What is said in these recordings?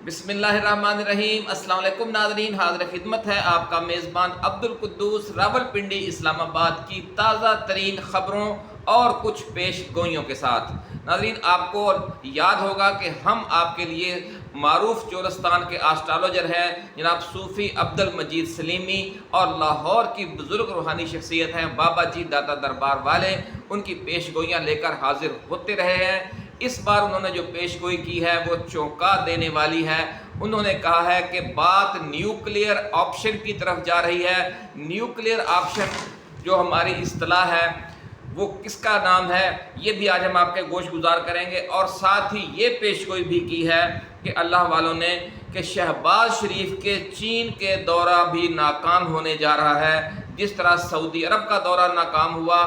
बिस्मिल्लाहिर्रहमानिर्रहीम। अस्सलाम वालेकुम नाज़रीन, हाज़िर खिदमत है आपका मेज़बान अब्दुल कुद्दूस रावलपिंडी इस्लामाबाद की ताज़ा तरीन ख़बरों और कुछ पेश गोइयों के साथ। नाज़रीन, आपको याद होगा कि हम आपके लिए मारूफ चोरस्तान के आस्ट्रोलॉजर हैं जनाब सूफ़ी अब्दुल मजीद सलीमी, और लाहौर की बुज़ुर्ग रूहानी शख्सियत हैं बाबा जी दाता दरबार वाले, उनकी पेश गोइयाँ लेकर हाजिर होते रहे हैं। इस बार उन्होंने जो पेशगोई की है वो चौंका देने वाली है। उन्होंने कहा है कि बात न्यूक्लियर ऑप्शन की तरफ जा रही है। न्यूक्लियर ऑप्शन जो हमारी इस्तिलाह है वो किसका नाम है, ये भी आज हम आपके गोश गुजार करेंगे। और साथ ही ये पेशगोई भी की है कि अल्लाह वालों ने कि शहबाज शरीफ के चीन के दौरा भी नाकाम होने जा रहा है। जिस तरह सऊदी अरब का दौरा नाकाम हुआ,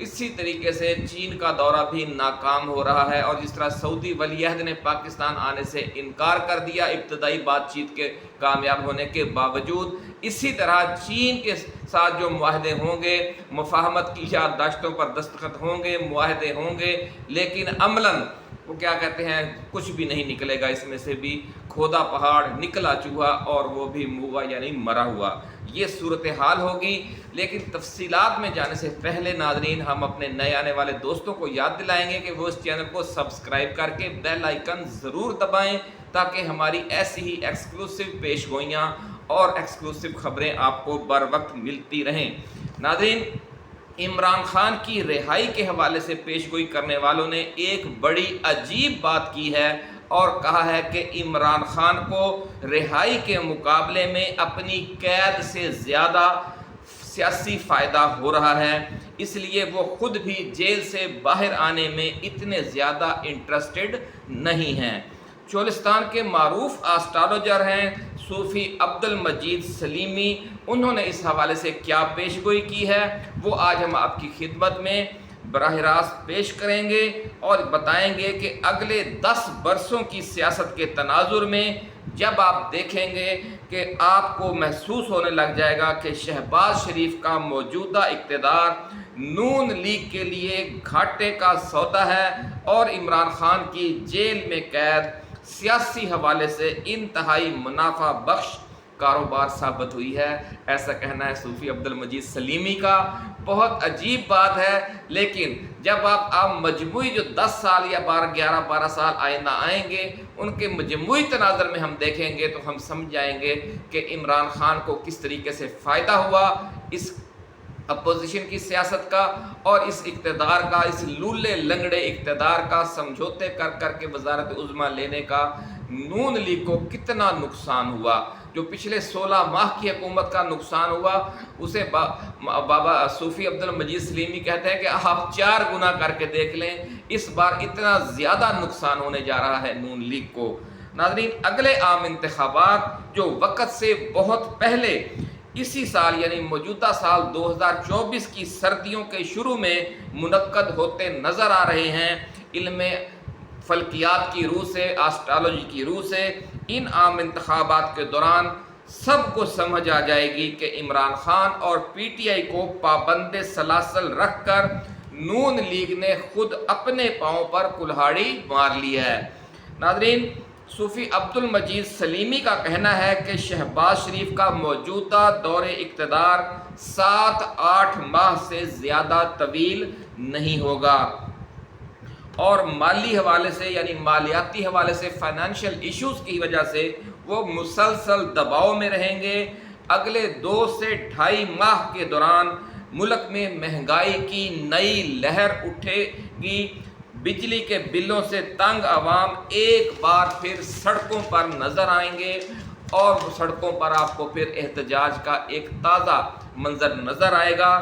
इसी तरीके से चीन का दौरा भी नाकाम हो रहा है। और जिस तरह सऊदी वलीअहद ने पाकिस्तान आने से इनकार कर दिया इब्तदाई बातचीत के कामयाब होने के बावजूद, इसी तरह चीन के साथ जो मुआहदे होंगे, मुफाहमत की याददाश्तों पर दस्तखत होंगे, मुआहदे होंगे, लेकिन अमलन वो क्या कहते हैं, कुछ भी नहीं निकलेगा इसमें से भी। खोदा पहाड़ निकला चूहा और वो भी मुआ यानी मरा हुआ, ये सूरत हाल होगी। लेकिन तफसीलात में जाने से पहले नाजरीन, हम अपने नए आने वाले दोस्तों को याद दिलाएंगे कि वो इस चैनल को सब्सक्राइब करके बेल आइकन ज़रूर दबाएं, ताकि हमारी ऐसी ही एक्सक्लूसिव पेशगोइयाँ और एक्सक्लूसिव खबरें आपको बर वक्त मिलती रहें। नाजरीन, इमरान खान की रिहाई के हवाले से पेशगोई करने वालों ने एक बड़ी अजीब बात की है और कहा है कि इमरान खान को रिहाई के मुकाबले में अपनी कैद से ज़्यादा सियासी फ़ायदा हो रहा है, इसलिए वो खुद भी जेल से बाहर आने में इतने ज़्यादा इंटरेस्टेड नहीं हैं। चोलिस्तान के मारूफ एस्ट्रोलॉजर हैं सूफ़ी अब्दुल मजीद सलीमी, उन्होंने इस हवाले से क्या पेशगोई की है वो आज हम आपकी खिदमत में बराह रास्त पेश करेंगे और बताएंगे कि अगले 10 बरसों की सियासत के तनाजुर में जब आप देखेंगे कि आपको महसूस होने लग जाएगा कि शहबाज शरीफ का मौजूदा इक़्तिदार नून लीग के लिए घाटे का सौदा है और इमरान खान की जेल में कैद सियासी हवाले से इंतहाई मुनाफा बख्श कारोबार साबित हुई है। ऐसा कहना है सूफ़ी अब्दुल मजीद सलीमी का। बहुत अजीब बात है, लेकिन जब आप मजमूई जो 10 साल या 11-12 साल आइंदा आएंगे, उनके मजमूई तनाज़र में हम देखेंगे तो हम समझ जाएंगे कि इमरान खान को किस तरीके से फ़ायदा हुआ इस अपोजिशन की सियासत का और इस इक़्तिदार का, इस लूले लंगड़े इक़्तिदार का समझौते कर कर के वज़ारत उज़्मा लेने का नून लीग को कितना नुकसान हुआ। जो पिछले 16 माह की हुकूमत का नुकसान हुआ उसे बाबा सूफ़ी अब्दुल मजीद सलीमी कहते हैं कि आप 4 गुना करके देख लें, इस बार इतना ज़्यादा नुकसान होने जा रहा है नून लीग को। नाज़रीन, अगले आम इंतखाबात जो वक़्त से बहुत पहले इसी साल यानी मौजूदा साल 2024 की सर्दियों के शुरू में मुनक्कद होते नज़र आ रहे हैं। इल्म फल्कियात की रूह से, एस्ट्रोलॉजी की रूह से इन आम इंतखाबात के दौरान सबको समझ आ जाएगी कि इमरान खान और पीटीआई को पाबंद सलासल रख कर नून लीग ने खुद अपने पाँव पर कुल्हाड़ी मार ली है। नाज़रीन, सूफ़ी अब्दुल मजीद सलीमी का कहना है कि शहबाज शरीफ का मौजूदा दौरे इक़्तिदार 7-8 माह से ज़्यादा तवील नहीं होगा और माली हवाले से यानी मालियाती हवाले से, फाइनेंशियल इश्यूज़ की वजह से वो मुसलसल दबाव में रहेंगे। अगले 2 से 2.5 माह के दौरान मुल्क में महंगाई की नई लहर उठेगी। बिजली के बिलों से तंग आवाम एक बार फिर सड़कों पर नज़र आएंगे और सड़कों पर आपको फिर एहतजाज का एक ताज़ा मंजर नज़र आएगा।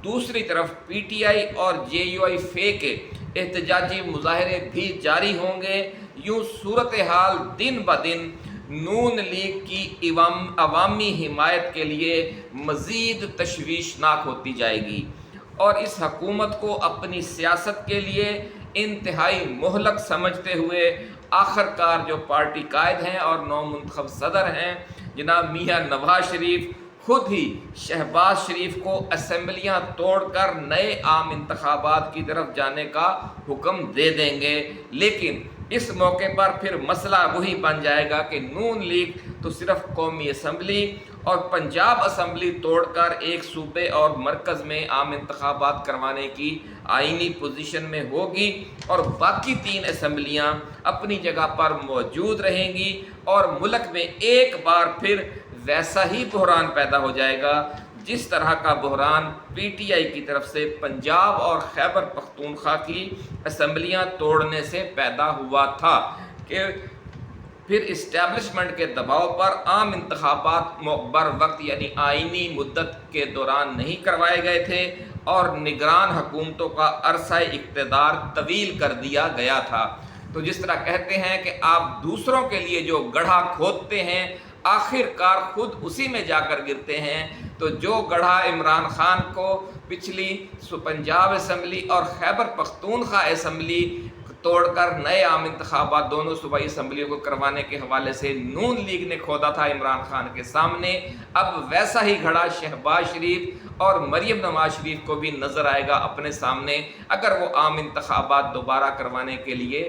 दूसरी तरफ पीटीआई और जेयूआई फे के एहतजाजी मुजाहरे भी जारी होंगे। यूँ सूरत हाल दिन ब दिन नून लीग की अवामी हिमायत के लिए मज़ीद तशवीशनाक होती जाएगी और इस हकूमत को अपनी सियासत के लिए इंतहाई मोहलक समझते हुए आखिरकार जो पार्टी कायद हैं और नौमुंतखब सदर हैं जनाब मियाँ नवाज शरीफ खुद ही शहबाज शरीफ को असम्बलियाँ तोड़कर नए आम इंतखाबात की तरफ जाने का हुक्म दे देंगे। लेकिन इस मौके पर फिर मसला वही बन जाएगा कि नून लीग तो सिर्फ कौमी असम्बली और पंजाब असम्बली तोड़कर एक सूबे और मरकज़ में आम इंतखाबात करवाने की आइनी पोजीशन में होगी और बाकी 3 असम्बलियाँ अपनी जगह पर मौजूद रहेंगी और मुल्क में एक बार फिर वैसा ही बहरान पैदा हो जाएगा जिस तरह का बहरान पीटीआई की तरफ से पंजाब और खैबर पख्तूनख्वा की असम्बलियाँ तोड़ने से पैदा हुआ था कि फिर इस्टेब्लिशमेंट के दबाव पर आम इंतखाबात बर वक्त यानी आइनी मुद्दत के दौरान नहीं करवाए गए थे और निगरान हुकूमतों का अरसा इक़्तिदार तवील कर दिया गया था। तो जिस तरह कहते हैं कि आप दूसरों के लिए जो गड्ढा खोदते हैं आखिरकार खुद उसी में जाकर गिरते हैं। तो जो गड्ढा इमरान खान को पिछली पंजाब असम्बली और खैबर पख्तूनख्वा असम्बली तोड़कर नए आम इंतखाबात दोनों सूबाई असम्बलियों को करवाने के हवाले से नून लीग ने खोदा था इमरान खान के सामने, अब वैसा ही घड़ा शहबाज शरीफ और मरियम नवाज शरीफ को भी नज़र आएगा अपने सामने अगर वो आम इंतखाबात दोबारा करवाने के लिए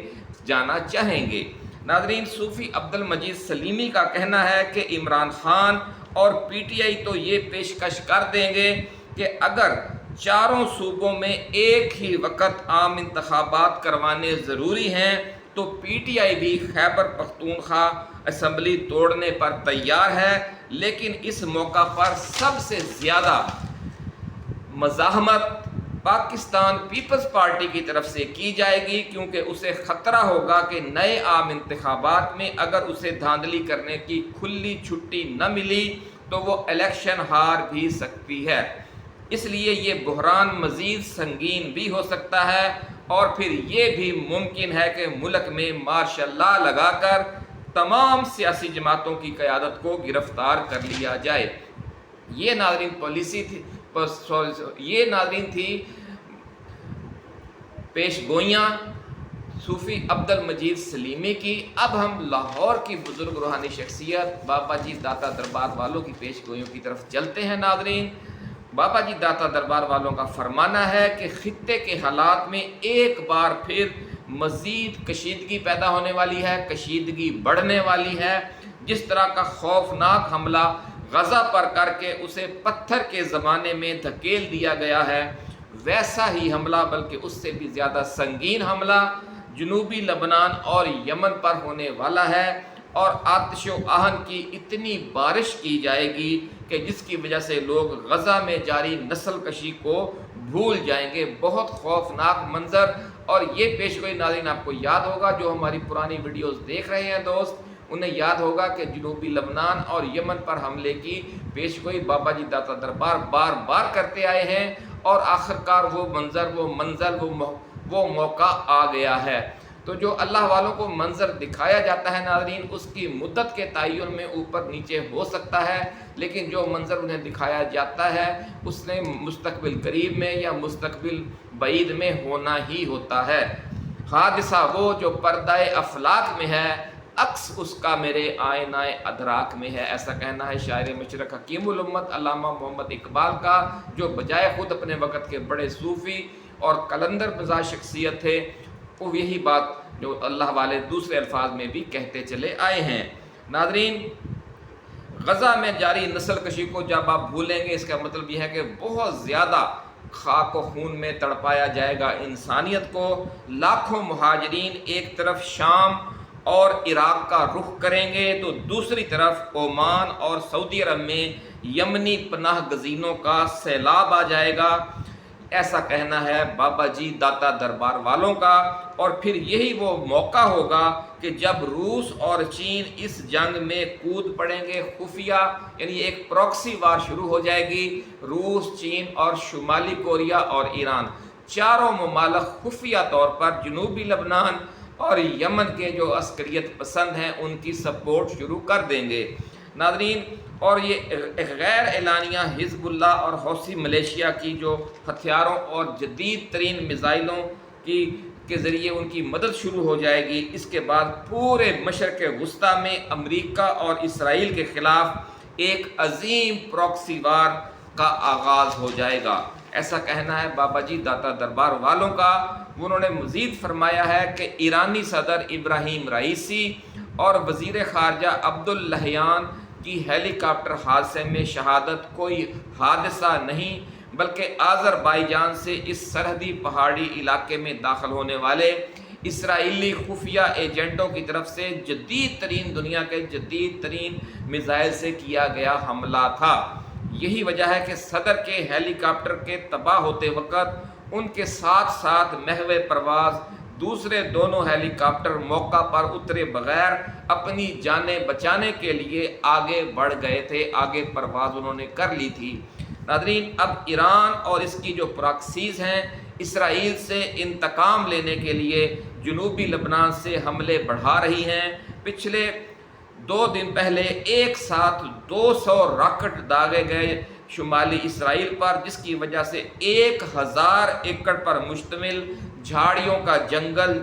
जाना चाहेंगे। नाज़रीन, सूफ़ी अब्दुल मजीद सलीमी का कहना है कि इमरान खान और पीटीआई तो ये पेशकश कर देंगे कि अगर चारों सूबों में एक ही वक्त आम इंतखाबात करवाने ज़रूरी हैं तो पीटीआई भी खैबर पख्तूनख्वा असम्बली तोड़ने पर तैयार है, लेकिन इस मौका पर सबसे ज़्यादा मज़ाहमत पाकिस्तान पीपल्स पार्टी की तरफ से की जाएगी क्योंकि उसे ख़तरा होगा कि नए आम इंतखाबात में अगर उसे धांधली करने की खुली छुट्टी न मिली तो वो इलेक्शन हार भी सकती है। इसलिए ये बहरान मज़ीद संगीन भी हो सकता है और फिर ये भी मुमकिन है कि मुल्क में मार्शल लॉ लगाकर तमाम सियासी जमातों की क़यादत को गिरफ़्तार कर लिया जाए। ये नाज़रीन पॉलिसी थी, ये नाज़रीन थी पेशगोइयाँ सूफ़ी अब्दुल मजीद सलीमी की। अब हम लाहौर की बुज़ुर्ग रूहानी शख्सियत बाबा जी दाता दरबार वालों की पेशगोइयों की तरफ चलते हैं। नाज़रीन, बाबा जी दाता दरबार वालों का फरमाना है कि खित्ते के हालात में एक बार फिर मज़ीद कशीदगी पैदा होने वाली है, कशीदगी बढ़ने वाली है। जिस तरह का खौफनाक हमला गज़ा पर करके उसे पत्थर के ज़माने में धकेल दिया गया है, वैसा ही हमला बल्कि उससे भी ज़्यादा संगीन हमला जनूबी लबनान और यमन पर होने वाला है और आतिश आहन की इतनी बारिश की जाएगी कि जिसकी वजह से लोग गज़ा में जारी नस्ल कशी को भूल जाएंगे। बहुत खौफनाक मंजर। और ये पेशगोई नाज़रीन आपको याद होगा, जो हमारी पुरानी वीडियोस देख रहे हैं दोस्त, उन्हें याद होगा कि जनूबी लबनान और यमन पर हमले की पेशगोई बाबा जी दाता दरबार बार बार करते आए हैं और आखिरकार वो मंजर, वो मंजर, वो मौका आ गया है। तो जो अल्लाह वालों को मंजर दिखाया जाता है नाज़रीन, उसकी मुद्दत के तयन में ऊपर नीचे हो सकता है, लेकिन जो मंजर उन्हें दिखाया जाता है उसने मुस्तकबिल करीब में या मुस्तकबिल बईद में होना ही होता है। हादसा वो जो पर्दाए अफलाक में है, अक्स उसका मेरे आयनाए अदराक में है। ऐसा कहना है शायर मशरक हकीमुल उम्मत अल्लामा मोहम्मद इकबाल का, जो बजाय खुद अपने वक़्त के बड़े सूफ़ी और कलंदर मिजाज शख्सियत थे, वो यही बात जो अल्लाह वाले दूसरे अल्फाज में भी कहते चले आए हैं। नाज़रीन, गज़ा में जारी नस्ल कशी को जब आप भूलेंगे, इसका मतलब यह है कि बहुत ज़्यादा खाक व खून में तड़पाया जाएगा इंसानियत को। लाखों मुहाजिरीन एक तरफ शाम और इराक़ का रुख करेंगे तो दूसरी तरफ ओमान और सऊदी अरब में यमनी पनाह गज़ीनों का सैलाब आ जाएगा। ऐसा कहना है बाबा जी दाता दरबार वालों का। और फिर यही वो मौका होगा कि जब रूस और चीन इस जंग में कूद पड़ेंगे, खुफिया यानी एक प्रॉक्सी वार शुरू हो जाएगी। रूस, चीन और शुमाली कोरिया और ईरान चारों ममालिक खुफिया तौर पर जनूबी लबनान और यमन के जो अस्करियत पसंद हैं उनकी सपोर्ट शुरू कर देंगे। नाज़रीन, और ये गैर एलानिया हिज़्बुल्लाह और हौसी मलेशिया की जो हथियारों और जदीद तरीन मिज़ाइलों के ज़रिए उनकी मदद शुरू हो जाएगी। इसके बाद पूरे मशरक़ वुस्ता में अमरीका और इसराइल के ख़िलाफ़ एक अजीम प्रॉक्सी वार का आगाज़ हो जाएगा। ऐसा कहना है बाबा जी दाता दरबार वालों का। انہوں نے مزید فرمایا ہے کہ ایرانی صدر ابراہیم رئیسی اور وزیر خارجہ عبداللہیان کی ہیلی کاپٹر حادثے میں شہادت کوئی حادثہ نہیں بلکہ آذربائیجان سے اس سرحدی پہاڑی علاقے میں داخل ہونے والے اسرائیلی خفیہ ایجنٹوں کی طرف سے جدید ترین دنیا کے جدید ترین میزائل سے کیا گیا حملہ تھا۔ یہی وجہ ہے کہ صدر کے ہیلی کاپٹر کے تباہ ہوتے وقت ان کے ساتھ ساتھ محو پرواز دوسرے دونوں ہیلی کاپٹر موقع پر اترے بغیر اپنی جانیں بچانے کے لیے آگے بڑھ گئے تھے، آگے پرواز انہوں نے کر لی تھی۔ ناظرین، اب ایران اور اس کی جو پراکسیز ہیں اسرائیل سے انتقام لینے کے لیے جنوبی لبنان سے حملے بڑھا رہی ہیں۔ پچھلے 2 دن پہلے ایک ساتھ 200 راکٹ داغے گئے شمالی اسرائیل پر، جس کی وجہ سے 1000 ایکڑ پر مشتمل جھاڑیوں کا جنگل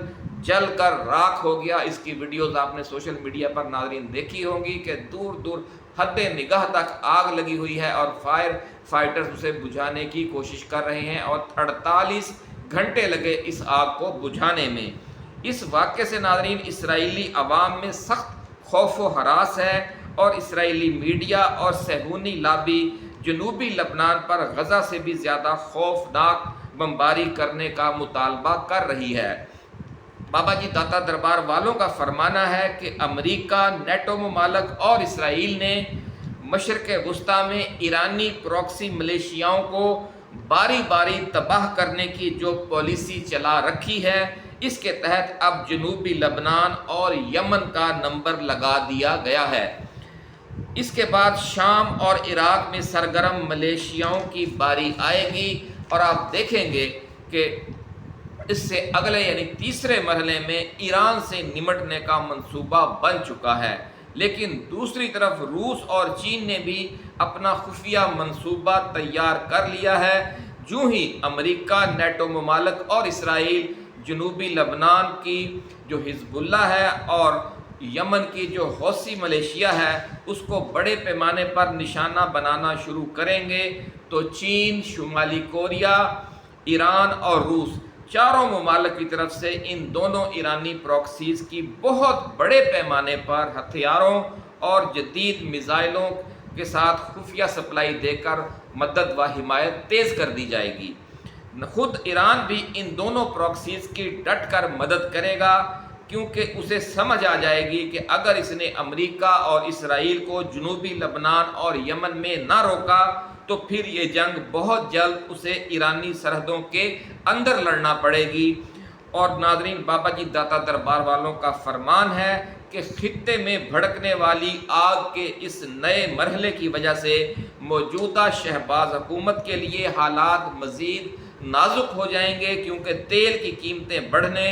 جل کر راکھ ہو گیا۔ اس کی ویڈیوز آپ نے سوشل میڈیا پر ناظرین دیکھی ہوں گی کہ دور دور حد نگاہ تک آگ لگی ہوئی ہے اور فائر فائٹرز اسے بجھانے کی کوشش کر رہے ہیں اور 48 گھنٹے لگے اس آگ کو بجھانے میں۔ اس واقعے سے ناظرین اسرائیلی عوام میں سخت خوف و ہراس ہے اور اسرائیلی میڈیا اور صہیونی لابی جنوبی لبنان پر غزہ سے بھی زیادہ خوفناک بمباری کرنے کا مطالبہ کر رہی ہے۔ بابا جی داتا دربار والوں کا فرمانا ہے کہ امریکہ، نیٹو ممالک اور اسرائیل نے مشرق وسطیٰ میں ایرانی پروکسی ملیشیاؤں کو باری باری تباہ کرنے کی جو پالیسی چلا رکھی ہے، اس کے تحت اب جنوبی لبنان اور یمن کا نمبر لگا دیا گیا ہے۔ اس کے بعد شام اور عراق میں سرگرم ملیشیاؤں کی باری آئے گی اور آپ دیکھیں گے کہ اس سے اگلے یعنی تیسرے مرحلے میں ایران سے نمٹنے کا منصوبہ بن چکا ہے۔ لیکن دوسری طرف روس اور چین نے بھی اپنا خفیہ منصوبہ تیار کر لیا ہے۔ جو ہی امریکہ، نیٹو ممالک اور اسرائیل جنوبی لبنان کی جو حزب اللہ ہے اور یمن کی جو حوثی ملیشیا ہے اس کو بڑے پیمانے پر نشانہ بنانا شروع کریں گے تو چین، شمالی کوریا، ایران اور روس چاروں ممالک کی طرف سے ان دونوں ایرانی پروکسیز کی بہت بڑے پیمانے پر ہتھیاروں اور جدید میزائلوں کے ساتھ خفیہ سپلائی دے کر مدد و حمایت تیز کر دی جائے گی۔ خود ایران بھی ان دونوں پروکسیز کی ڈٹ کر مدد کرے گا، کیونکہ اسے سمجھ آ جائے گی کہ اگر اس نے امریکہ اور اسرائیل کو جنوبی لبنان اور یمن میں نہ روکا تو پھر یہ جنگ بہت جلد اسے ایرانی سرحدوں کے اندر لڑنا پڑے گی۔ اور ناظرین، بابا جی داتا دربار والوں کا فرمان ہے کہ خطے میں بھڑکنے والی آگ کے اس نئے مرحلے کی وجہ سے موجودہ شہباز حکومت کے لیے حالات مزید نازک ہو جائیں گے، کیونکہ تیل کی قیمتیں بڑھنے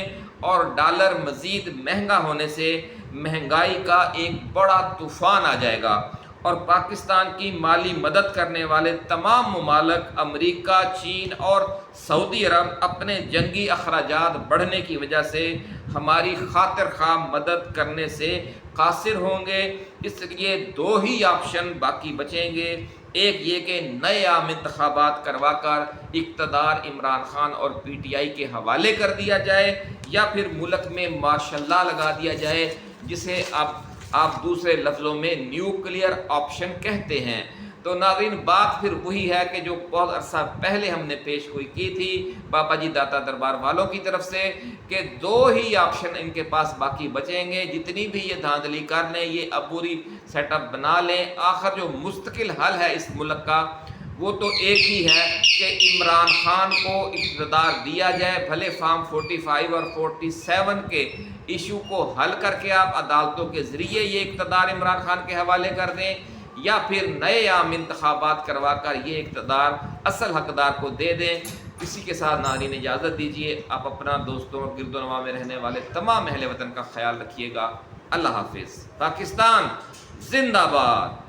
اور ڈالر مزید مہنگا ہونے سے مہنگائی کا ایک بڑا طوفان آ جائے گا اور پاکستان کی مالی مدد کرنے والے تمام ممالک امریکہ، چین اور سعودی عرب اپنے جنگی اخراجات بڑھنے کی وجہ سے ہماری خاطر خواہ مدد کرنے سے قاصر ہوں گے۔ اس لیے 2 ہی آپشن باقی بچیں گے، ایک یہ کہ نئے عام انتخابات کروا کر اقتدار عمران خان اور پی ٹی آئی کے حوالے کر دیا جائے، یا پھر ملک میں مارشل لا لگا دیا جائے، جسے آپ دوسرے لفظوں میں نیوکلیئر آپشن کہتے ہیں۔ تو ناظرین، بات پھر وہی ہے کہ جو بہت عرصہ پہلے ہم نے پیش گوئی کی تھی بابا جی داتا دربار والوں کی طرف سے کہ 2 ہی آپشن ان کے پاس باقی بچیں گے۔ جتنی بھی یہ دھاندلی کر لیں، یہ عبوری سیٹ اپ بنا لیں، آخر جو مستقل حل ہے اس ملک کا وہ تو ایک ہی ہے کہ عمران خان کو اقتدار دیا جائے، بھلے فارم 45 اور 47 کے ایشو کو حل کر کے آپ عدالتوں کے ذریعے یہ اقتدار عمران خان کے حوالے کر دیں، یا پھر نئے عام انتخابات کروا کر یہ اقتدار اصل حقدار کو دے دیں۔ اسی کے ساتھ ناظرین اجازت دیجیے، آپ اپنا دوستوں اور گرد و نواح میں رہنے والے تمام اہل وطن کا خیال رکھیے گا۔ اللہ حافظ۔ پاکستان زندہ باد۔